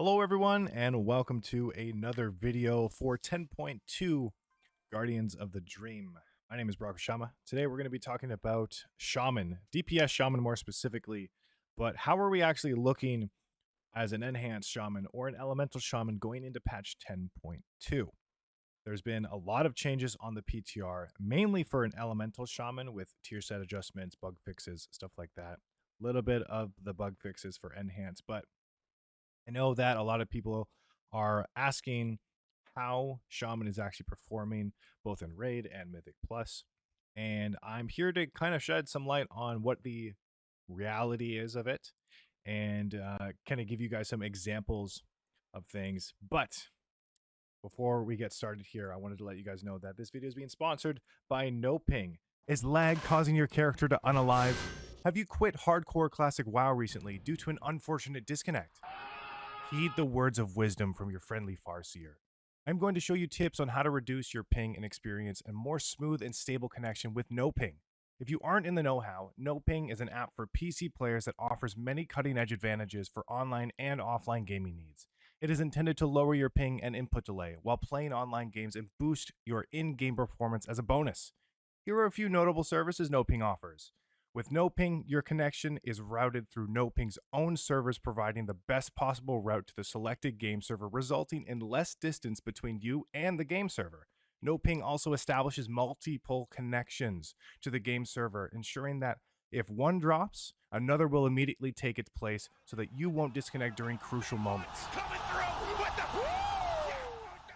Hello everyone and welcome to another video for 10.2 Guardians of the Dream. My name is Barokoshama. Today we're going to be talking about Shaman, DPS Shaman more specifically, but how are we actually looking as an enhanced Shaman or an elemental Shaman going into patch 10.2? There's been a lot of changes on the PTR, mainly for an elemental Shaman with tier set adjustments, bug fixes, stuff like that. A little bit of the bug fixes for enhanced, but I know that a lot of people are asking how Shaman is actually performing both in Raid and Mythic Plus, and I'm here to kind of shed some light on what the reality is of it and kind of give you guys some examples of things. But before we get started here, I wanted to let you guys know that this video is being sponsored by No Ping. Is lag causing your character to unalive? Have you quit hardcore classic WoW recently due to an unfortunate disconnect? Heed the words of wisdom from your friendly Farseer. I'm going to show you tips on how to reduce your ping and experience a more smooth and stable connection with No Ping. If you aren't in the know-how, No Ping is an app for PC players that offers many cutting-edge advantages for online and offline gaming needs. It is intended to lower your ping and input delay while playing online games and boost your in-game performance as a bonus. Here are a few notable services No Ping offers. With No Ping, your connection is routed through No Ping's own servers, providing the best possible route to the selected game server, resulting in less distance between you and the game server. No Ping also establishes multiple connections to the game server, ensuring that if one drops, another will immediately take its place so that you won't disconnect during crucial moments.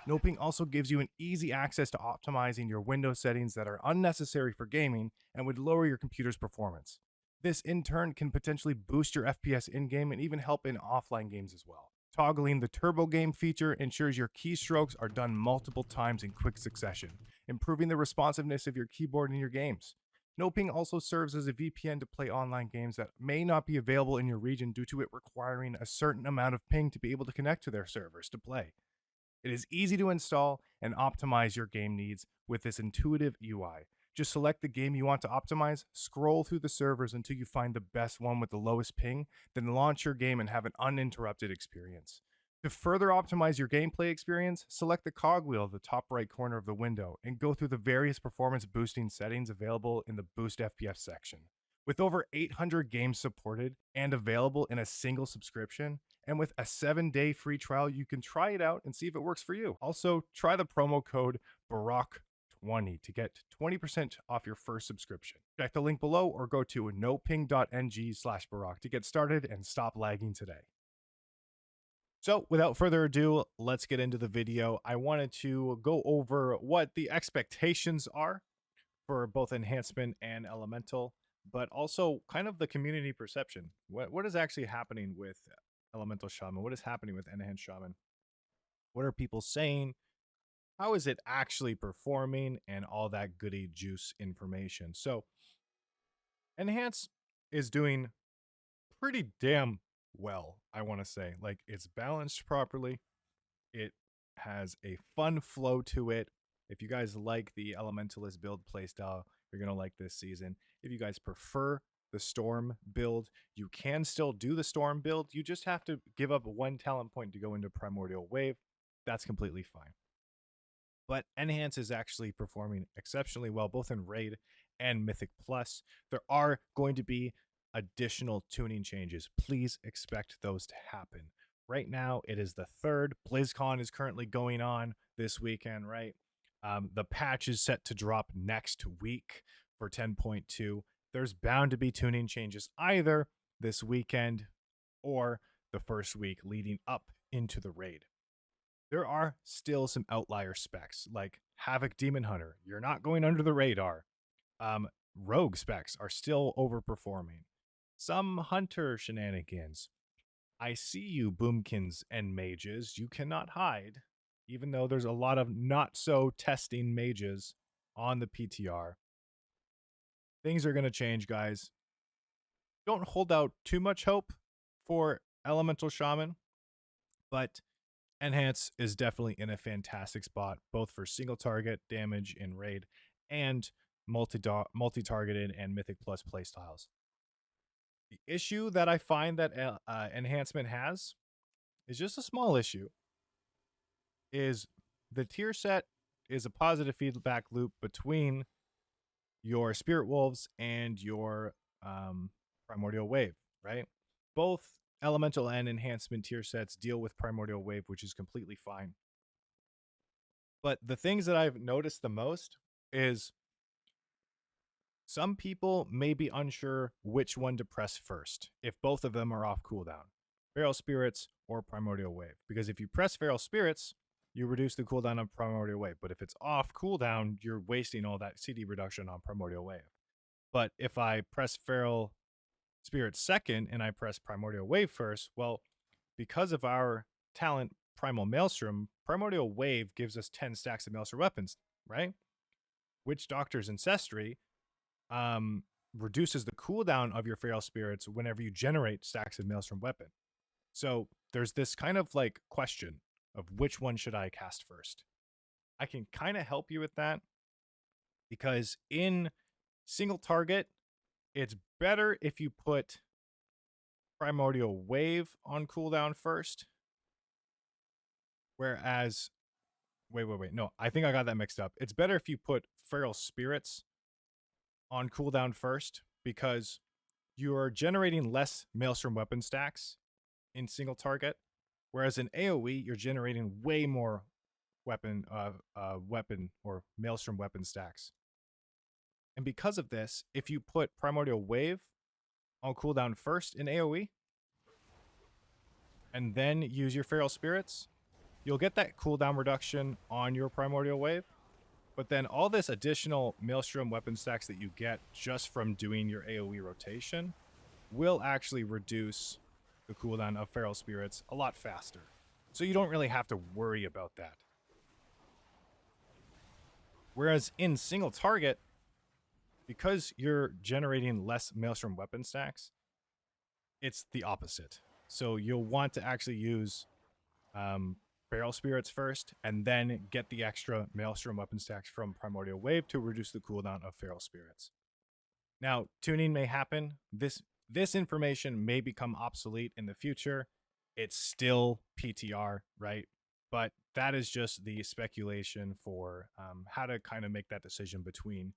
No Ping also gives you an easy access to optimizing your Windows settings that are unnecessary for gaming and would lower your computer's performance. This in turn can potentially boost your FPS in-game and even help in offline games as well. Toggling the Turbo Game feature ensures your keystrokes are done multiple times in quick succession, improving the responsiveness of your keyboard in your games. No Ping also serves as a VPN to play online games that may not be available in your region due to it requiring a certain amount of ping to be able to connect to their servers to play. It is easy to install and optimize your game needs with this intuitive UI. Just select the game you want to optimize, scroll through the servers until you find the best one with the lowest ping, then launch your game and have an uninterrupted experience. To further optimize your gameplay experience, select the cogwheel at the top right corner of the window and go through the various performance boosting settings available in the Boost FPS section. With over 800 games supported and available in a single subscription, and with a 7-day free trial, you can try it out and see if it works for you. Also, try the promo code BAROK20 to get 20% off your first subscription. Check the link below or go to noping.ng/Barok to get started and stop lagging today. So without further ado, let's get into the video. I wanted to go over what the expectations are for both enhancement and elemental, but also kind of the community perception. What is actually happening with elemental Shaman? What is happening with enhanced Shaman? What are people saying? How is it actually performing? And all that goody juice information. So enhance is doing pretty damn well, I want to say. Like, it's balanced properly. It has a fun flow to it. If you guys like the elementalist build playstyle, you're going to like this season. If you guys prefer the storm build, you can still do the storm build. You just have to give up one talent point to go into primordial wave. That's completely fine. But enhance is actually performing exceptionally well, both in Raid and Mythic Plus. There are going to be additional tuning changes. Please expect those to happen. Right now, it is the 3rd. BlizzCon is currently going on this weekend, right? The patch is set to drop next week for 10.2. There's bound to be tuning changes either this weekend or the first week leading up into the raid. There are still some outlier specs like Havoc Demon Hunter. You're not going under the radar. Rogue specs are still overperforming. Some Hunter shenanigans. I see you, boomkins and mages. You cannot hide, even though there's a lot of not so testing mages on the PTR. Things are going to change, guys. Don't hold out too much hope for Elemental Shaman, but Enhance is definitely in a fantastic spot, both for single target damage in Raid and multi-targeted and Mythic Plus playstyles. The issue that I find that Enhancement has is just a small issue. Is the tier set is a positive feedback loop between your Spirit Wolves and your Primordial Wave, right? Both Elemental and Enhancement tier sets deal with Primordial Wave, which is completely fine. But the things that I've noticed the most is some people may be unsure which one to press first if both of them are off cooldown, Feral Spirits or Primordial Wave. Because if you press Feral Spirits, you reduce the cooldown of Primordial Wave. But if it's off cooldown, you're wasting all that CD reduction on Primordial Wave. But if I press Feral Spirits second and I press Primordial Wave first, well, because of our talent Primal Maelstrom, Primordial Wave gives us 10 stacks of Maelstrom weapons, right? Witch Doctor's Ancestry reduces the cooldown of your Feral Spirits whenever you generate stacks of Maelstrom weapon. So there's this kind of like question of which one should I cast first. I can kind of help you with that because in single target, it's better if you put Primordial Wave on cooldown first. Whereas, wait. No, I think I got that mixed up. It's better if you put Feral Spirits on cooldown first because you're generating less Maelstrom weapon stacks in single target. Whereas in AoE, you're generating way more weapon or Maelstrom weapon stacks. And because of this, if you put Primordial Wave on cooldown first in AoE, and then use your Feral Spirits, you'll get that cooldown reduction on your Primordial Wave. But then all this additional Maelstrom weapon stacks that you get just from doing your AoE rotation will actually reduce the cooldown of Feral Spirits a lot faster. So you don't really have to worry about that. Whereas in single target, because you're generating less Maelstrom weapon stacks, it's the opposite. So you'll want to actually use Feral Spirits first, and then get the extra Maelstrom weapon stacks from Primordial Wave to reduce the cooldown of Feral Spirits. Now, tuning may happen. This information may become obsolete in the future. It's still PTR, right? But that is just the speculation for how to kind of make that decision between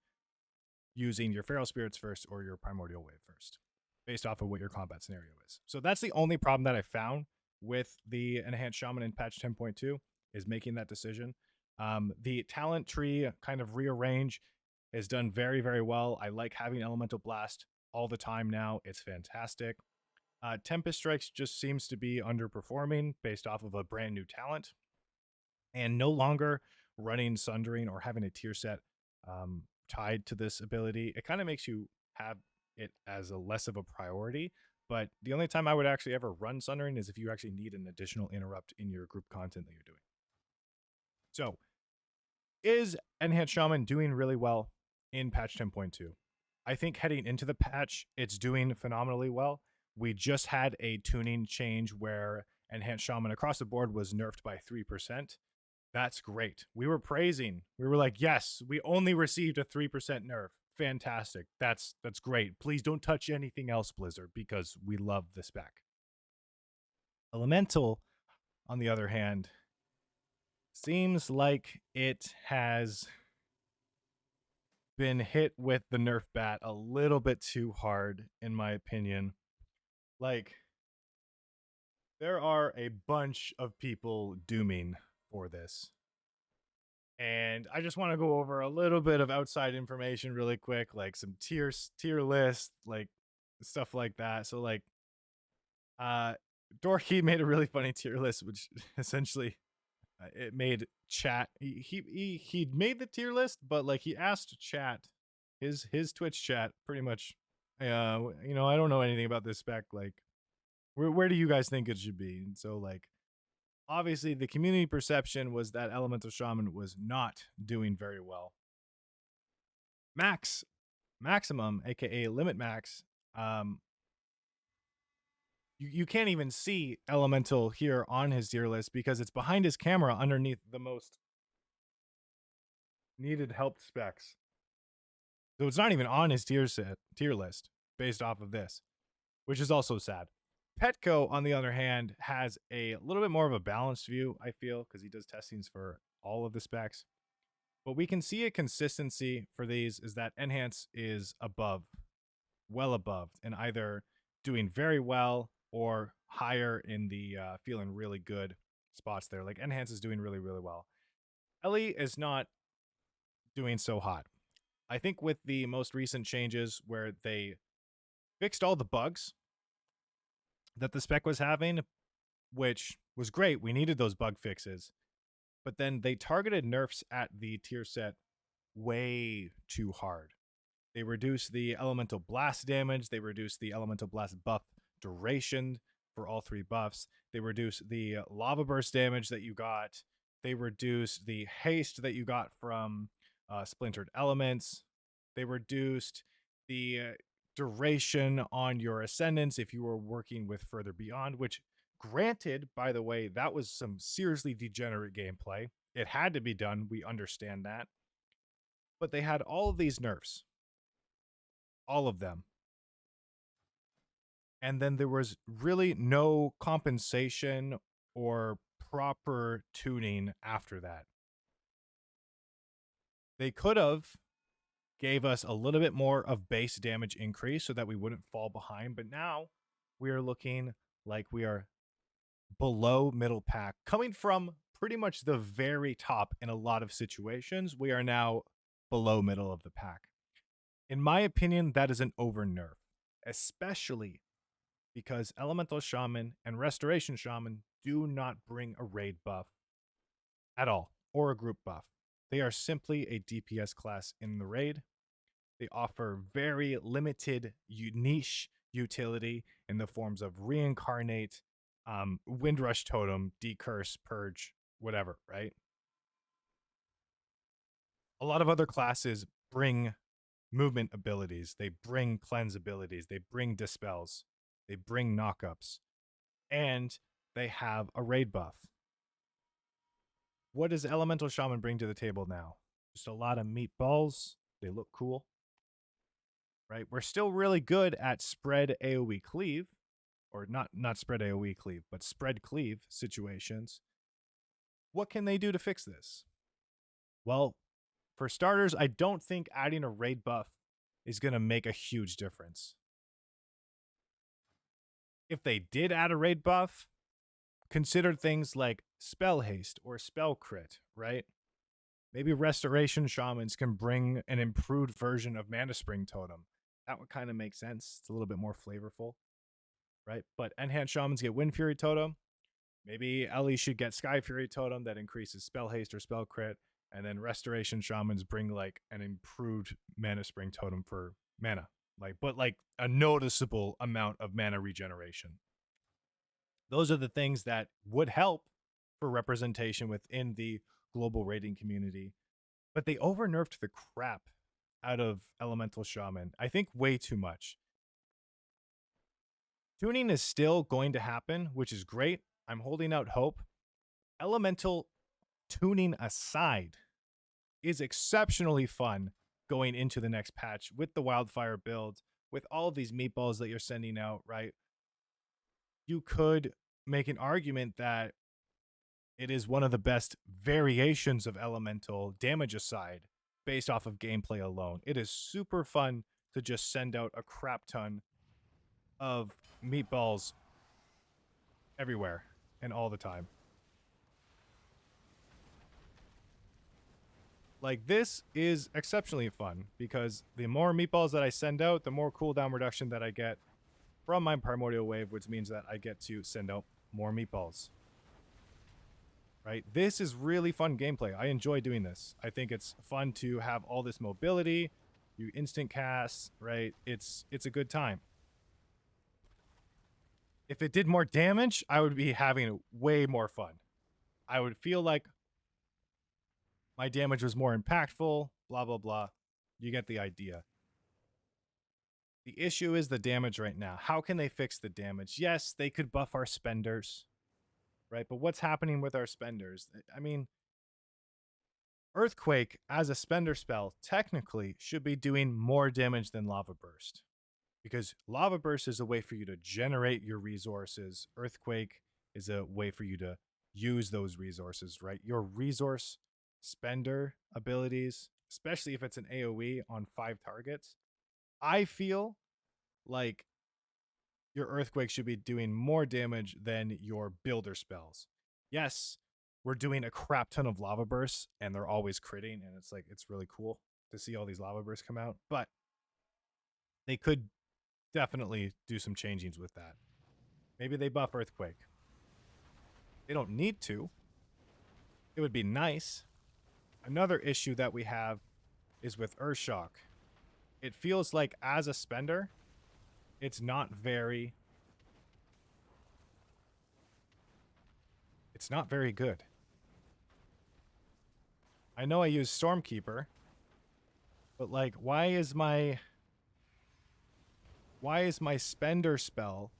using your Feral Spirits first or your Primordial Wave first, based off of what your combat scenario is. So that's the only problem that I found with the Enhanced Shaman in patch 10.2 is making that decision. The talent tree kind of rearrange is done very, very well. I like having Elemental Blast all the time now. It's fantastic. Tempest Strikes just seems to be underperforming based off of a brand new talent and no longer running Sundering or having a tier set tied to this ability. It kind of makes you have it as a less of a priority. But the only time I would actually ever run Sundering is if you actually need an additional interrupt in your group content that you're doing. So, is Enhanced Shaman doing really well in patch 10.2? I think heading into the patch, it's doing phenomenally well. We just had a tuning change where Enhanced Shaman across the board was nerfed by 3%. That's great. We were praising. We were like, yes, we only received a 3% nerf. Fantastic. That's great. Please don't touch anything else, Blizzard, because we love the spec. Elemental, on the other hand, seems like it has been hit with the nerf bat a little bit too hard, in my opinion. Like, there are a bunch of people dooming for this. And I just want to go over a little bit of outside information really quick, like some tier list, like stuff like that. So like Dorky made a really funny tier list, which essentially it made chat. He made the tier list, but like he asked chat, his Twitch chat, pretty much. I don't know anything about this spec. Like, where do you guys think it should be? And so like, obviously the community perception was that Elemental Shaman was not doing very well. Maximum, aka Limit Max, you can't even see Elemental here on his tier list because it's behind his camera underneath the most needed help specs. So it's not even on his tier list based off of this, which is also sad. Petco, on the other hand, has a little bit more of a balanced view, I feel, because he does testings for all of the specs. But we can see a consistency for these is that Enhance is above, well above, and either doing very well or higher in the feeling really good spots there. Like Enhance is doing really, really well. Ellie is not doing so hot. I think with the most recent changes where they fixed all the bugs that the spec was having, which was great. We needed those bug fixes. But then they targeted nerfs at the tier set way too hard. They reduced the elemental blast damage. They reduced the elemental blast buff duration for all 3 buffs. They reduced the lava burst damage that you got. They reduced the haste that you got from splintered elements. They reduced the duration on your ascendance if you were working with Further Beyond, which, granted, by the way, that was some seriously degenerate gameplay. It had to be done. We understand that. But they had all of these nerfs. All of them. And then there was really no compensation or proper tuning after that. They could have gave us a little bit more of base damage increase so that we wouldn't fall behind. But now we are looking like we are below middle pack, coming from pretty much the very top in a lot of situations. We are now below middle of the pack. In my opinion, that is an over nerf, especially because Elemental Shaman and Restoration Shaman do not bring a raid buff at all, or a group buff. They are simply a DPS class in the raid. They offer very limited niche utility in the forms of Reincarnate, Windrush Totem, Decurse, Purge, whatever, right? A lot of other classes bring movement abilities. They bring cleanse abilities. They bring dispels. They bring knockups. And they have a raid buff. What does Elemental Shaman bring to the table now? Just a lot of meatballs. They look cool. Right? We're still really good at spread AoE cleave. Or not spread AoE cleave, but spread cleave situations. What can they do to fix this? Well, for starters, I don't think adding a raid buff is going to make a huge difference. If they did add a raid buff, consider things like spell haste or spell crit, right? Maybe Restoration Shamans can bring an improved version of Mana Spring Totem. That would kind of make sense. It's a little bit more flavorful, right? But Enhanced Shamans get Wind Fury Totem. Maybe Ellie should get Sky Fury Totem that increases spell haste or spell crit. And then Restoration Shamans bring like an improved Mana Spring Totem for mana. But a noticeable amount of mana regeneration. Those are the things that would help for representation within the global raiding community. But they over-nerfed the crap out of Elemental Shaman. I think way too much. Tuning is still going to happen, which is great. I'm holding out hope. Elemental tuning aside is exceptionally fun going into the next patch with the Wildfire build, with all of these meatballs that you're sending out, right? You could make an argument that it is one of the best variations of Elemental damage aside based off of gameplay alone. It is super fun to just send out a crap ton of meatballs everywhere and all the time. Like, this is exceptionally fun because the more meatballs that I send out, the more cooldown reduction that I get from my Primordial Wave, which means that I get to send out more meatballs. Right? This is really fun gameplay. I enjoy doing this. I think it's fun to have all this mobility, you instant cast, right? It's a good time. If it did more damage, I would be having way more fun. I would feel like my damage was more impactful, blah, blah, blah. You get the idea. The issue is the damage right now. How can they fix the damage? Yes, they could buff our spenders, right? But what's happening with our spenders? I mean, Earthquake as a spender spell technically should be doing more damage than Lava Burst because Lava Burst is a way for you to generate your resources. Earthquake is a way for you to use those resources, right? Your resource spender abilities, especially if it's an AoE on 5 targets, I feel like your Earthquake should be doing more damage than your builder spells. Yes, we're doing a crap ton of lava bursts and they're always critting, and it's really cool to see all these lava bursts come out, but they could definitely do some changings with that. Maybe they buff Earthquake. They don't need to. It would be nice. Another issue that we have is with Earthshock. It feels like as a spender, it's not very good. I know I use Stormkeeper, but like why is my spender spell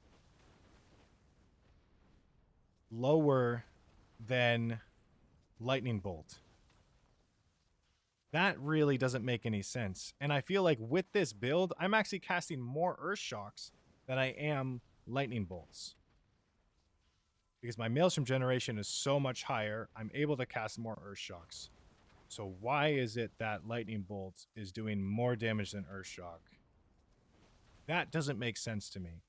lower than Lightning Bolt? That really doesn't make any sense. And I feel like with this build, I'm actually casting more Earthshocks than I am Lightning Bolts. Because my Maelstrom generation is so much higher, I'm able to cast more Earthshocks. So why is it that Lightning Bolt is doing more damage than Earthshock? That doesn't make sense to me.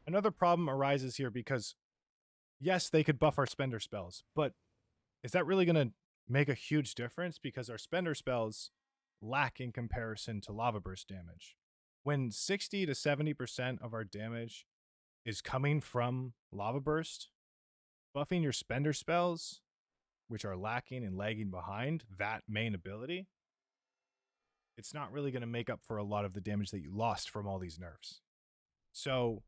Another problem arises here because, yes, they could buff our spender spells, but is that really going to make a huge difference? Because our spender spells lack in comparison to lava burst damage. When 60 to 70% of our damage is coming from lava burst, buffing your spender spells, which are lacking and lagging behind that main ability, it's not really going to make up for a lot of the damage that you lost from all these nerfs. So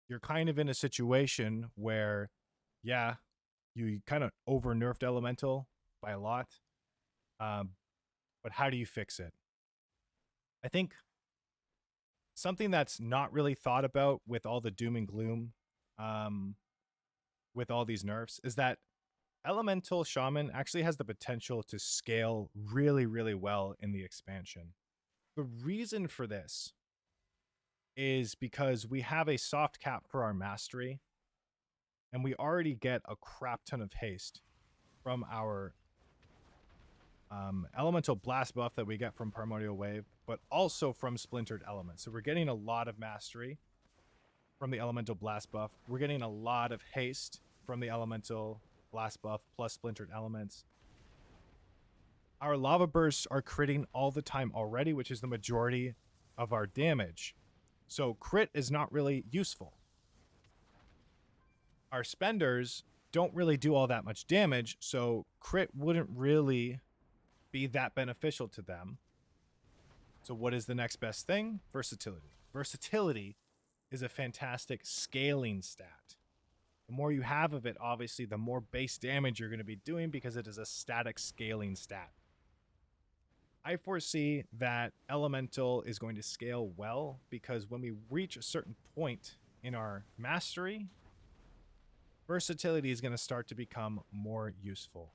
you're kind of in a situation where, yeah, you kind of over nerfed Elemental by a lot. But how do you fix it? I think something that's not really thought about with all the doom and gloom, with all these nerfs, is that Elemental Shaman actually has the potential to scale really, really well in the expansion. The reason for this is because we have a soft cap for our mastery, and we already get a crap ton of haste from our elemental blast buff that we get from Primordial Wave, but also from Splintered Elements. So we're getting a lot of mastery from the elemental blast buff. We're getting a lot of haste from the elemental blast buff plus Splintered Elements. Our lava bursts are critting all the time already, which is the majority of our damage. So crit is not really useful. Our spenders don't really do all that much damage, so crit wouldn't really be that beneficial to them. So what is the next best thing? Versatility. Versatility is a fantastic scaling stat. The more you have of it, obviously, the more base damage you're going to be doing because it is a static scaling stat. I foresee that Elemental is going to scale well because when we reach a certain point in our mastery, versatility is going to start to become more useful.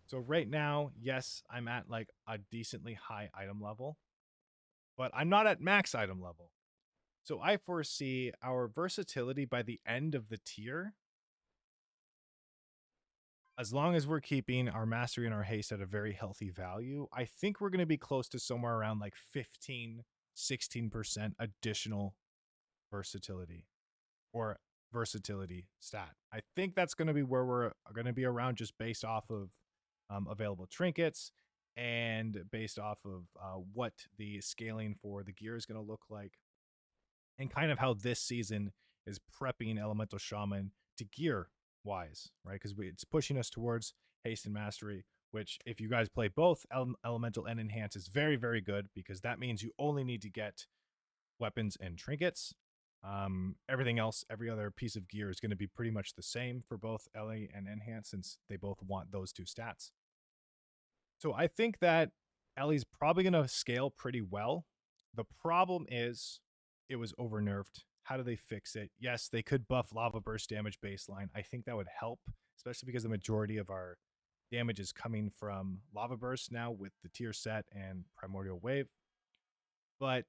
So right now, yes, I'm at like a decently high item level, but I'm not at max item level. So I foresee our versatility by the end of the tier, as long as we're keeping our mastery and our haste at a very healthy value, I think we're going to be close to somewhere around like 15, 16% additional versatility or versatility stat. I think that's going to be where we're going to be around, just based off of available trinkets and based off of what the scaling for the gear is going to look like, and kind of how this season is prepping Elemental Shaman to gear wise, right? Because it's pushing us towards haste and mastery, which if you guys play both Elemental and Enhance is very, very good, because that means you only need to get weapons and trinkets. Everything else, every other piece of gear is going to be pretty much the same for both LA and Enhance, since they both want those two stats. So I think that Ellie's probably going to scale pretty well. The problem is it was over nerfed. How do they fix it? Yes, they could buff lava burst damage baseline. I think that would help, especially because the majority of our damage is coming from lava burst now with the tier set and primordial wave. But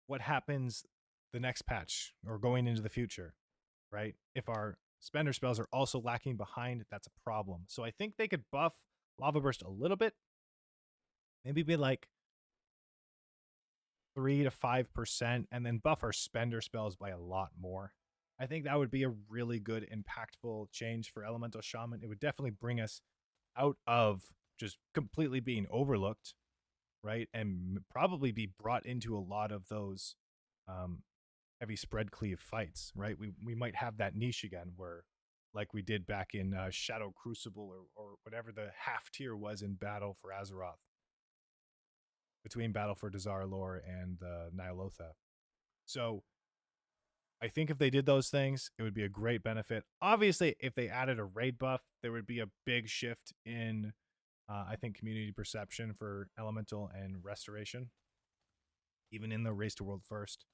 what happens the next patch or going into the future, right? If our spender spells are also lacking behind, that's a problem. So I think they could buff Lava Burst a little bit, maybe be like 3 to 5%, and then buff our spender spells by a lot more. I think that would be a really good, impactful change for Elemental Shaman. It would definitely bring us out of just completely being overlooked, right? And probably be brought into a lot of those heavy spread cleave fights, right? We might have that niche again where, like we did back in Shadow Crucible or whatever the half tier was in Battle for Azeroth, between Battle for Dazar'alor and Ny'alotha. So I think if they did those things, it would be a great benefit. Obviously, if they added a raid buff, there would be a big shift in, I think, community perception for Elemental and Restoration, even in the Race to World First.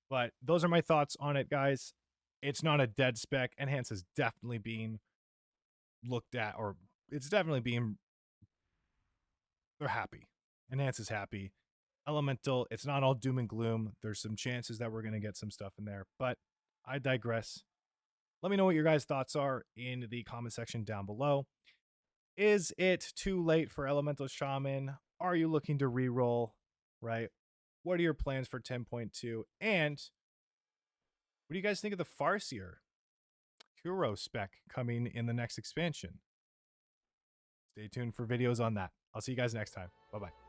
But those are my thoughts on it, guys. It's not a dead spec. Enhance is definitely being looked at, or it's definitely being, they're happy. Enhance is happy. Elemental, it's not all doom and gloom. There's some chances that we're going to get some stuff in there, but I digress. Let me know what your guys' thoughts are in the comment section down below. Is it too late for Elemental Shaman? Are you looking to reroll, right? What are your plans for 10.2? And what do you guys think of the Farseer hero spec coming in the next expansion? Stay tuned for videos on that. I'll see you guys next time. Bye-bye.